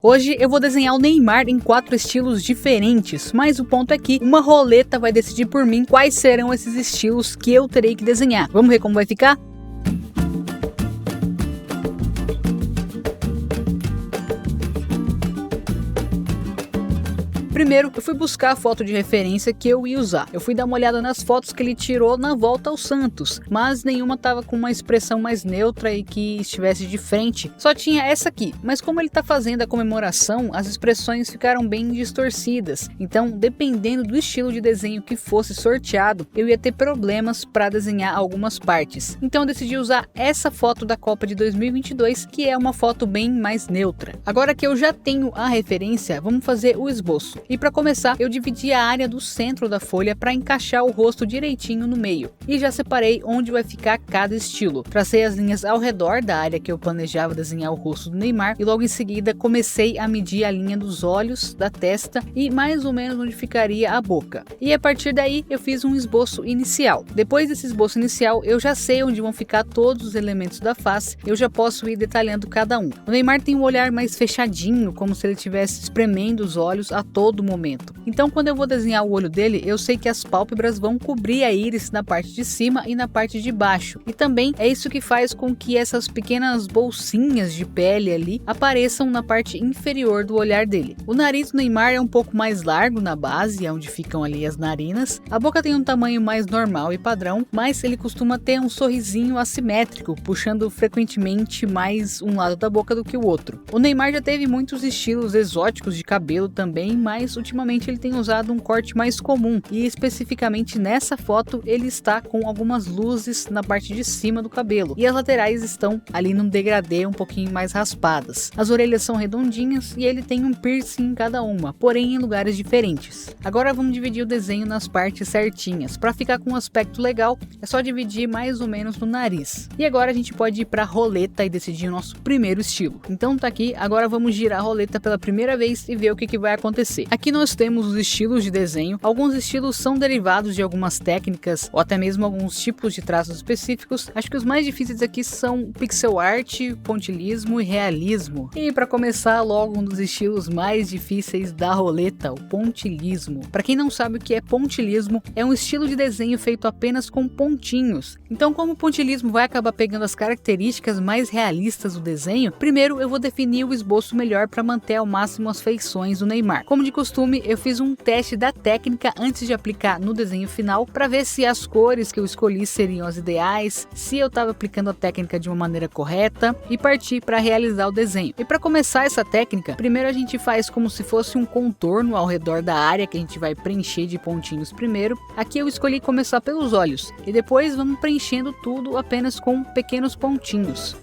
Hoje eu vou desenhar o Neymar em 4 estilos diferentes, mas o ponto é que uma roleta vai decidir por mim quais serão esses estilos que eu terei que desenhar. Vamos ver como vai ficar? Primeiro, eu fui buscar a foto de referência que eu ia usar. Eu fui dar uma olhada nas fotos que ele tirou na volta ao Santos, mas nenhuma tava com uma expressão mais neutra e que estivesse de frente. Só tinha essa aqui, mas como ele tá fazendo a comemoração, as expressões ficaram bem distorcidas. Então, dependendo do estilo de desenho que fosse sorteado, eu ia ter problemas para desenhar algumas partes. Então, eu decidi usar essa foto da Copa de 2022, que é uma foto bem mais neutra. Agora que eu já tenho a referência, vamos fazer o esboço. E para começar, eu dividi a área do centro da folha para encaixar o rosto direitinho no meio. E já separei onde vai ficar cada estilo. Tracei as linhas ao redor da área que eu planejava desenhar o rosto do Neymar e logo em seguida comecei a medir a linha dos olhos, da testa e mais ou menos onde ficaria a boca. E a partir daí eu fiz um esboço inicial. Depois desse esboço inicial, eu já sei onde vão ficar todos os elementos da face, eu já posso ir detalhando cada um. O Neymar tem um olhar mais fechadinho, como se ele estivesse espremendo os olhos a todo momento. Então, quando eu vou desenhar o olho dele, eu sei que as pálpebras vão cobrir a íris na parte de cima e na parte de baixo. E também é isso que faz com que essas pequenas bolsinhas de pele ali apareçam na parte inferior do olhar dele. O nariz do Neymar é um pouco mais largo na base, é onde ficam ali as narinas. A boca tem um tamanho mais normal e padrão, mas ele costuma ter um sorrisinho assimétrico, puxando frequentemente mais um lado da boca do que o outro. O Neymar já teve muitos estilos exóticos de cabelo também, mas ultimamente ele tem usado um corte mais comum e especificamente nessa foto ele está com algumas luzes na parte de cima do cabelo e as laterais estão ali num degradê um pouquinho mais raspadas. As orelhas são redondinhas e ele tem um piercing em cada uma, porém em lugares diferentes. Agora vamos dividir o desenho nas partes certinhas. Para ficar com um aspecto legal é só dividir mais ou menos no nariz. E agora a gente pode ir para a roleta e decidir o nosso primeiro estilo. Então tá aqui, agora vamos girar a roleta pela primeira vez e ver o que vai acontecer. Aqui nós temos os estilos de desenho. Alguns estilos são derivados de algumas técnicas ou até mesmo alguns tipos de traços específicos. Acho que os mais difíceis aqui são pixel art, pontilhismo e realismo. E para começar logo um dos estilos mais difíceis da roleta, o pontilhismo. Para quem não sabe o que é pontilhismo, é um estilo de desenho feito apenas com pontinhos. Então, como o pontilhismo vai acabar pegando as características mais realistas do desenho, primeiro eu vou definir o esboço melhor para manter ao máximo as feições do Neymar. Como de costume, eu fiz um teste da técnica antes de aplicar no desenho final para ver se as cores que eu escolhi seriam as ideais, se eu estava aplicando a técnica de uma maneira correta e partir para realizar o desenho. E para começar essa técnica, primeiro a gente faz como se fosse um contorno ao redor da área que a gente vai preencher de pontinhos primeiro. Aqui eu escolhi começar pelos olhos e depois vamos preenchendo tudo apenas com pequenos pontinhos.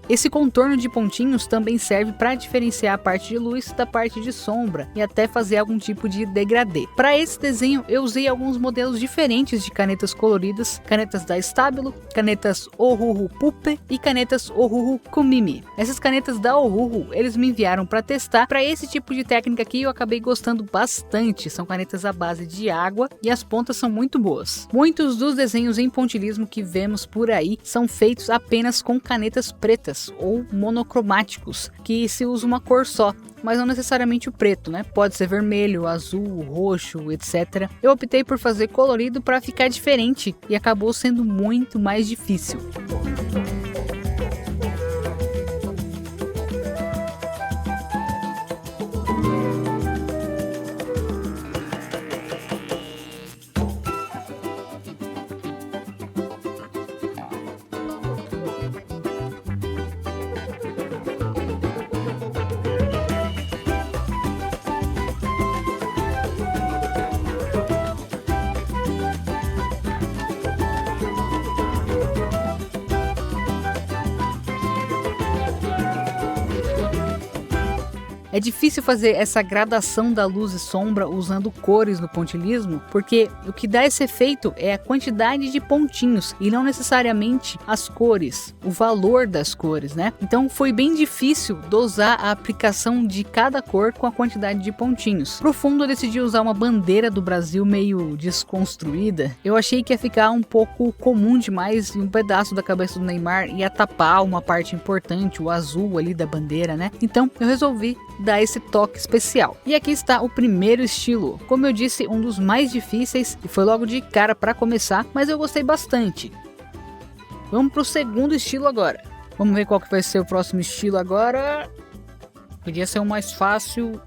Esse contorno de pontinhos também serve para diferenciar a parte de luz da parte de sombra e até fazer algum tipo de degradê. Para esse desenho eu usei alguns modelos diferentes de canetas coloridas, canetas da Stabilo, canetas Ohuhu Pupe e canetas Ohuhu Kumimi. Essas canetas da Ohuhu eles me enviaram para testar. Para esse tipo de técnica aqui eu acabei gostando bastante, são canetas à base de água e as pontas são muito boas. Muitos dos desenhos em pontilhismo que vemos por aí são feitos apenas com canetas pretas ou monocromáticos, que se usa uma cor só, mas não necessariamente o preto, né? Pode ser vermelho, azul, roxo, etc. Eu optei por fazer colorido para ficar diferente e acabou sendo muito mais difícil. É difícil fazer essa gradação da luz e sombra usando cores no pontilhismo, porque o que dá esse efeito é a quantidade de pontinhos e não necessariamente as cores, o valor das cores, né? Então foi bem difícil dosar a aplicação de cada cor com a quantidade de pontinhos. Pro fundo eu decidi usar uma bandeira do Brasil meio desconstruída. Eu achei que ia ficar um pouco comum demais e um pedaço da cabeça do Neymar ia tapar uma parte importante, o azul ali da bandeira, né? Então eu resolvi dar esse toque especial. E aqui está o primeiro estilo. Como eu disse, um dos mais difíceis e foi logo de cara para começar, mas eu gostei bastante. Vamos pro segundo estilo agora. Vamos ver qual que vai ser o próximo estilo agora. Podia ser o mais fácil.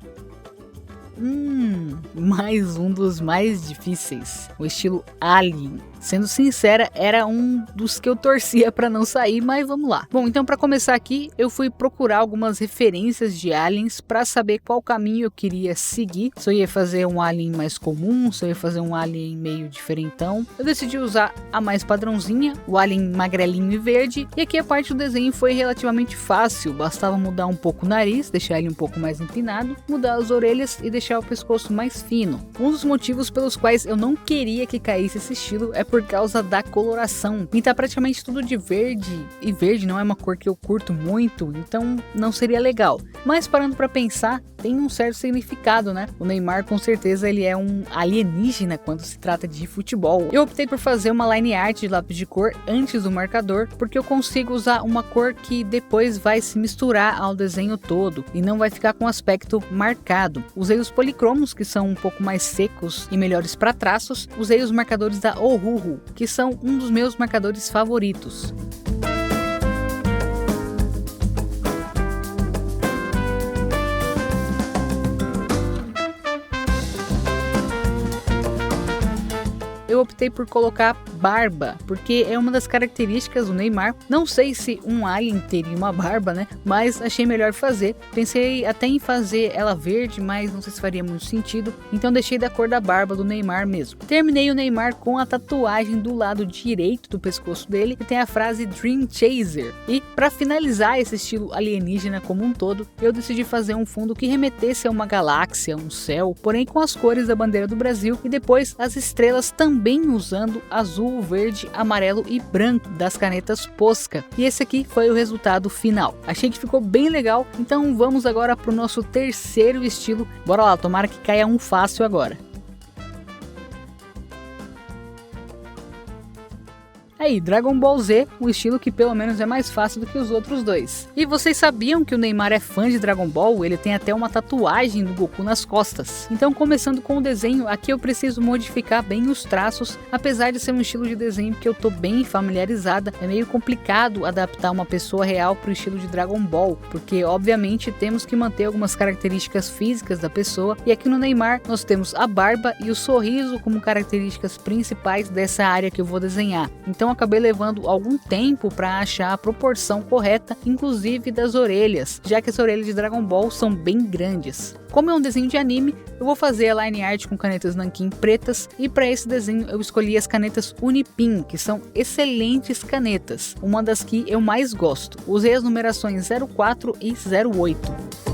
Mais um dos mais difíceis. O estilo Alien. Sendo sincera, era um dos que eu torcia para não sair, mas vamos lá. Bom, então para começar aqui, eu fui procurar algumas referências de aliens para saber qual caminho eu queria seguir. Se eu ia fazer um alien mais comum, se eu ia fazer um alien meio diferentão. Eu decidi usar a mais padrãozinha, o alien magrelinho e verde. E aqui a parte do desenho foi relativamente fácil, bastava mudar um pouco o nariz, deixar ele um pouco mais empinado, mudar as orelhas e deixar o pescoço mais fino. Um dos motivos pelos quais eu não queria que caísse esse estilo é por causa da coloração. Pintar praticamente tudo de verde, e verde não é uma cor que eu curto muito, então não seria legal. Mas parando para pensar, tem um certo significado, né? O Neymar com certeza ele é um alienígena quando se trata de futebol. Eu optei por fazer uma line art de lápis de cor antes do marcador, porque eu consigo usar uma cor que depois vai se misturar ao desenho todo e não vai ficar com aspecto marcado. Usei os policromos, que são um pouco mais secos e melhores para traços. Usei os marcadores da Ohuhu, que são um dos meus marcadores favoritos. Eu optei por colocar barba, porque é uma das características do Neymar. Não sei se um alien teria uma barba, né? Mas achei melhor fazer. Pensei até em fazer ela verde, mas não sei se faria muito sentido. Então deixei da cor da barba do Neymar mesmo. Terminei o Neymar com a tatuagem do lado direito do pescoço dele, que tem a frase Dream Chaser. E para finalizar esse estilo alienígena como um todo, eu decidi fazer um fundo que remetesse a uma galáxia, um céu, porém com as cores da bandeira do Brasil e depois as estrelas também usando azul, verde, amarelo e branco das canetas Posca. E esse aqui foi o resultado final. Achei que ficou bem legal, então vamos agora para o nosso terceiro estilo. Bora lá, tomara que caia um fácil agora. Aí, Dragon Ball Z, um estilo que pelo menos é mais fácil do que os outros dois. E vocês sabiam que o Neymar é fã de Dragon Ball? Ele tem até uma tatuagem do Goku nas costas. Então, começando com o desenho, aqui eu preciso modificar bem os traços, apesar de ser um estilo de desenho que eu tô bem familiarizada. É meio complicado adaptar uma pessoa real para o estilo de Dragon Ball, porque obviamente temos que manter algumas características físicas da pessoa, e aqui no Neymar nós temos a barba e o sorriso como características principais dessa área que eu vou desenhar. Então acabei levando algum tempo para achar a proporção correta, inclusive das orelhas, já que as orelhas de Dragon Ball são bem grandes. Como é um desenho de anime, eu vou fazer a line art com canetas nanquim pretas, e para esse desenho eu escolhi as canetas Unipin, que são excelentes canetas, uma das que eu mais gosto. Usei as numerações 04 e 08.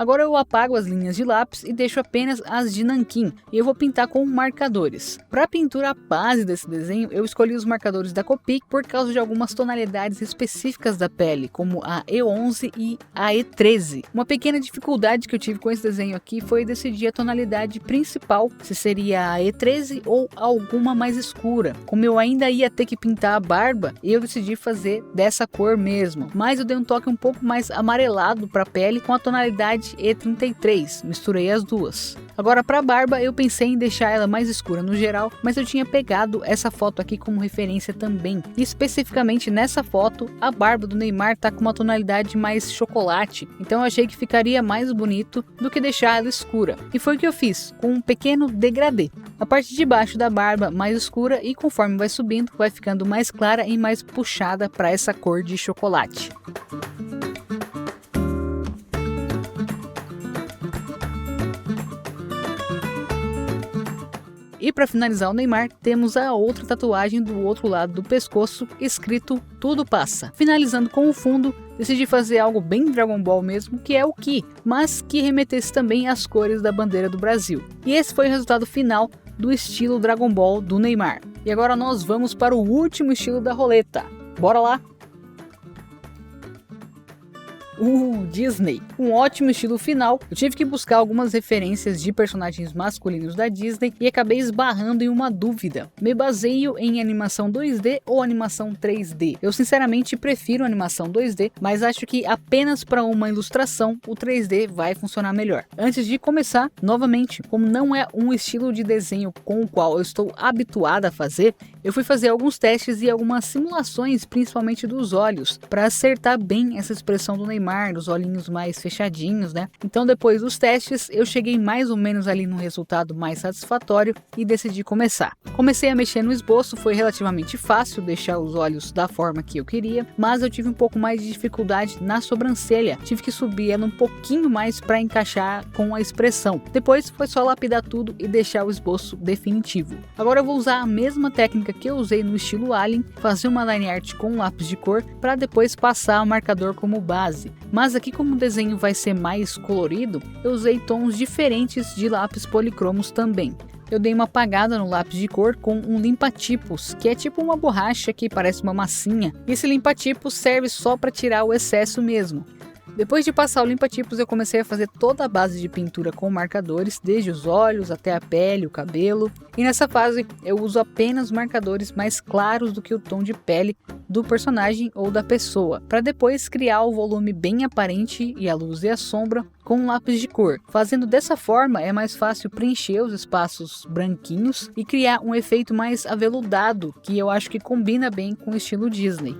Agora eu apago as linhas de lápis e deixo apenas as de nanquim, e eu vou pintar com marcadores. Para a pintura base desse desenho, eu escolhi os marcadores da Copic por causa de algumas tonalidades específicas da pele, como a E11 e a E13. Uma pequena dificuldade que eu tive com esse desenho aqui foi decidir a tonalidade principal, se seria a E13 ou alguma mais escura. Como eu ainda ia ter que pintar a barba, eu decidi fazer dessa cor mesmo, mas eu dei um toque um pouco mais amarelado para a pele com a tonalidade E33, misturei as duas. Agora para a barba eu pensei em deixar ela mais escura no geral, mas eu tinha pegado essa foto aqui como referência também. E especificamente nessa foto, a barba do Neymar tá com uma tonalidade mais chocolate, então eu achei que ficaria mais bonito do que deixar ela escura. E foi o que eu fiz, com um pequeno degradê. A parte de baixo da barba mais escura e conforme vai subindo, vai ficando mais clara e mais puxada para essa cor de chocolate. E para finalizar o Neymar, temos a outra tatuagem do outro lado do pescoço, escrito Tudo Passa. Finalizando com o fundo, decidi fazer algo bem Dragon Ball mesmo, que é o Ki, mas que remetesse também às cores da bandeira do Brasil. E esse foi o resultado final do estilo Dragon Ball do Neymar. E agora nós vamos para o último estilo da roleta. Bora lá! Disney. Um ótimo estilo final. Eu tive que buscar algumas referências de personagens masculinos da Disney e acabei esbarrando em uma dúvida. Me baseio em animação 2D ou animação 3D? Eu sinceramente prefiro animação 2D, mas acho que apenas para uma ilustração o 3D vai funcionar melhor. Antes de começar, novamente, como não é um estilo de desenho com o qual eu estou habituada a fazer, eu fui fazer alguns testes e algumas simulações, principalmente dos olhos, para acertar bem essa expressão do Neymar, dos olhinhos mais fechadinhos, né? Então depois dos testes, eu cheguei mais ou menos ali no resultado mais satisfatório e decidi começar. Comecei a mexer no esboço, foi relativamente fácil deixar os olhos da forma que eu queria, mas eu tive um pouco mais de dificuldade na sobrancelha. Tive que subir ela um pouquinho mais para encaixar com a expressão. Depois foi só lapidar tudo e deixar o esboço definitivo. Agora eu vou usar a mesma técnica que eu usei no estilo Alien, fazer uma line art com lápis de cor para depois passar o marcador como base. Mas aqui, como o desenho vai ser mais colorido, eu usei tons diferentes de lápis policromos também. Eu dei uma apagada no lápis de cor com um limpa-tipos, que é tipo uma borracha que parece uma massinha. E esse limpa-tipos serve só para tirar o excesso mesmo. Depois de passar o limpa-tipos, eu comecei a fazer toda a base de pintura com marcadores, desde os olhos até a pele, o cabelo. E nessa fase eu uso apenas marcadores mais claros do que o tom de pele do personagem ou da pessoa, para depois criar o volume bem aparente e a luz e a sombra com um lápis de cor. Fazendo dessa forma é mais fácil preencher os espaços branquinhos e criar um efeito mais aveludado, que eu acho que combina bem com o estilo Disney.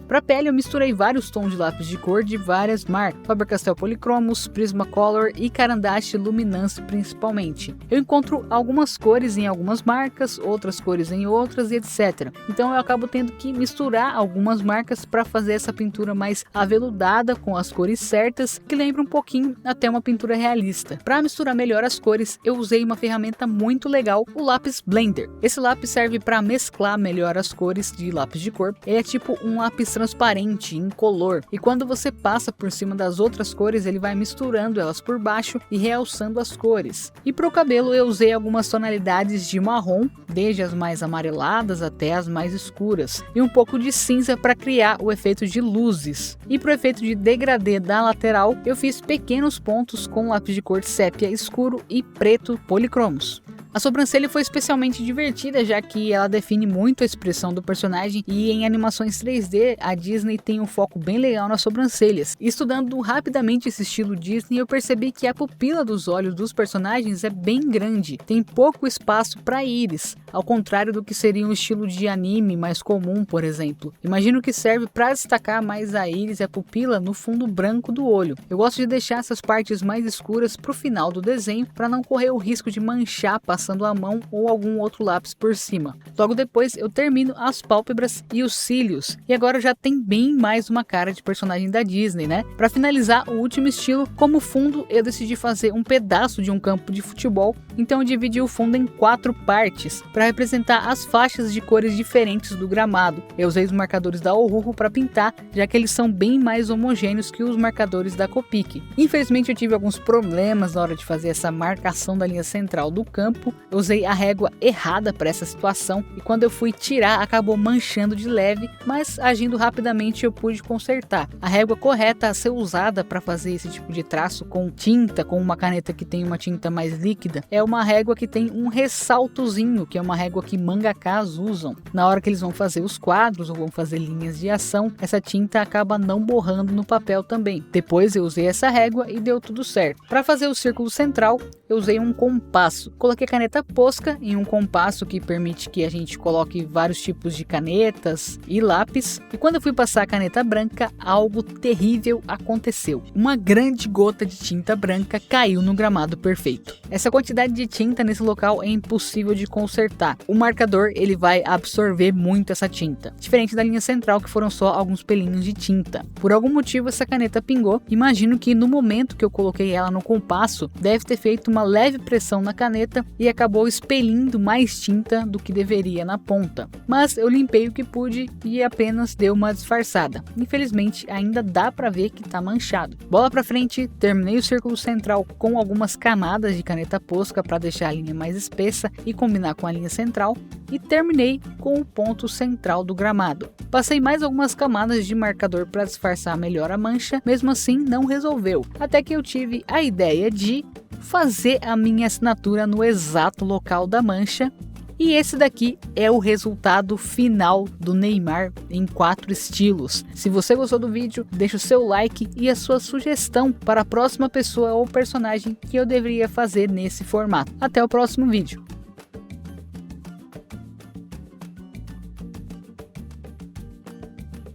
Para pele eu misturei vários tons de lápis de cor de várias marcas, Faber-Castell Polychromos, Prismacolor e Caran d'Ache Luminance principalmente. Eu encontro algumas cores em algumas marcas, outras cores em outras e etc. Então eu acabo tendo que misturar algumas marcas para fazer essa pintura mais aveludada com as cores certas, que lembra um pouquinho até uma pintura realista. Para misturar melhor as cores, eu usei uma ferramenta muito legal, o lápis Blender. Esse lápis serve para mesclar melhor as cores de lápis de cor. Ele é tipo um lápis transparente, incolor, e quando você passa por cima das outras cores, ele vai misturando elas por baixo e realçando as cores. E para o cabelo eu usei algumas tonalidades de marrom, desde as mais amareladas até as mais escuras, e um pouco de cinza para criar o efeito de luzes. E para o efeito de degradê da lateral, eu fiz pequenos pontos com lápis de cor sépia escuro e preto policromos. A sobrancelha foi especialmente divertida, já que ela define muito a expressão do personagem, e em animações 3D a Disney tem um foco bem legal nas sobrancelhas. Estudando rapidamente esse estilo Disney, eu percebi que a pupila dos olhos dos personagens é bem grande, tem pouco espaço para íris, ao contrário do que seria um estilo de anime mais comum, por exemplo. Imagino que serve para destacar mais a íris e a pupila no fundo branco do olho. Eu gosto de deixar essas partes mais escuras para o final do desenho, para não correr o risco de manchar passando a mão ou algum outro lápis por cima. Logo depois eu termino as pálpebras e os cílios, e agora já tem bem mais uma cara de personagem da Disney, né? Para finalizar o último estilo, como fundo eu decidi fazer um pedaço de um campo de futebol, então eu dividi o fundo em 4 partes para representar as faixas de cores diferentes do gramado. Eu usei os marcadores da Ohuhu para pintar, já que eles são bem mais homogêneos que os marcadores da Copic. Infelizmente eu tive alguns problemas na hora de fazer essa marcação da linha central do campo. Eu usei a régua errada para essa situação e quando eu fui tirar acabou manchando de leve, mas agindo rapidamente eu pude consertar. A régua correta a ser usada para fazer esse tipo de traço com tinta, com uma caneta que tem uma tinta mais líquida, é uma régua que tem um ressaltozinho, que é uma régua que mangakas usam. Na hora que eles vão fazer os quadros ou vão fazer linhas de ação, essa tinta acaba não borrando no papel também. Depois eu usei essa régua e deu tudo certo. Para fazer o círculo central, eu usei um compasso. Coloquei a caneta caneta Posca em um compasso que permite que a gente coloque vários tipos de canetas e lápis. E quando eu fui passar a caneta branca, algo terrível aconteceu. Uma grande gota de tinta branca caiu no gramado perfeito. Essa quantidade de tinta nesse local é impossível de consertar. O marcador ele vai absorver muito essa tinta, diferente da linha central que foram só alguns pelinhos de tinta. Por algum motivo essa caneta pingou. Imagino que no momento que eu coloquei ela no compasso, deve ter feito uma leve pressão na caneta e acabou expelindo mais tinta do que deveria na ponta. Mas eu limpei o que pude e apenas deu uma disfarçada. Infelizmente ainda dá para ver que tá manchado. Bola para frente, terminei o círculo central com algumas camadas de caneta Posca para deixar a linha mais espessa e combinar com a linha central, e terminei com o ponto central do gramado. Passei mais algumas camadas de marcador para disfarçar melhor a mancha, mesmo assim não resolveu, até que eu tive a ideia de fazer a minha assinatura no exato local da mancha. E esse daqui é o resultado final do Neymar em 4 estilos. Se você gostou do vídeo, deixa o seu like e a sua sugestão para a próxima pessoa ou personagem que eu deveria fazer nesse formato. Até o próximo vídeo.